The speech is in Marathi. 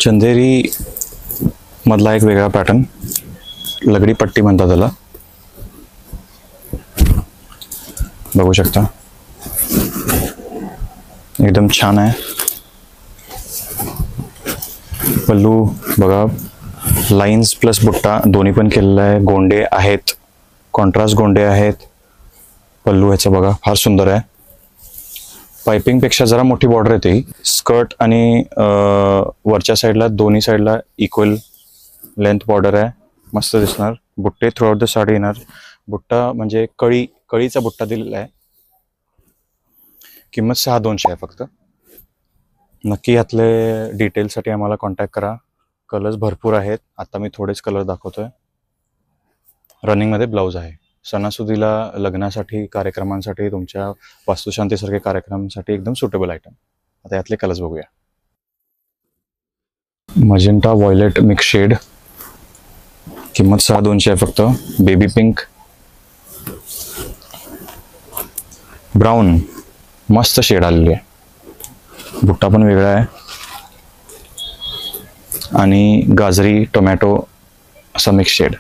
चंदेरी मधला एक वेगळा पॅटर्न, लगडी पट्टी म्हणतात त्याला, बघू शकता एकदम छान आहे. पल्लू बघा, लाईन्स प्लस बुट्टा दोन्ही पण केलेला आहे. गोंडे आहेत, कॉन्ट्रास्ट गोंडे आहेत. पल्लू ह्याचा बघा फार सुंदर आहे. पाइपिंग पेक्षा जरा मोठी बॉर्डर येते ही. स्कर्ट आणि वरच्या साईडला दोन्ही साईडला इक्वल लेंथ बॉर्डर आहे, मस्त दिसणार. बुट्टे थ्रू आउट द साडी येणार. बुट्टा म्हणजे कळीचा बुट्टा दिलेला आहे. किंमत 6,200 आहे फक्त. नक्की यातले डिटेलसाठी आम्हाला कॉन्टॅक्ट करा. कलर्स भरपूर आहेत, आता मी थोडेच कलर दाखवतोय. रनिंगमध्ये ब्लाऊज आहे. सणासुदीला, लग्नासाठी, कार्यक्रमांसाठी, तुमच्या वास्तुशांतीसारखे कार्यक्रमांसाठी एकदम सुटेबल आयटम. आता यातले कलर्स बघूया. मजेंटा व्हायलेट मिक्स शेड, किंमत 6,200 आहे फक्त. बेबी पिंक, ब्राऊन, मस्त शेड आलेली आहे. बुट्टा पण वेगळा आहे आणि गाजरी टोमॅटो असा मिक्स शेड.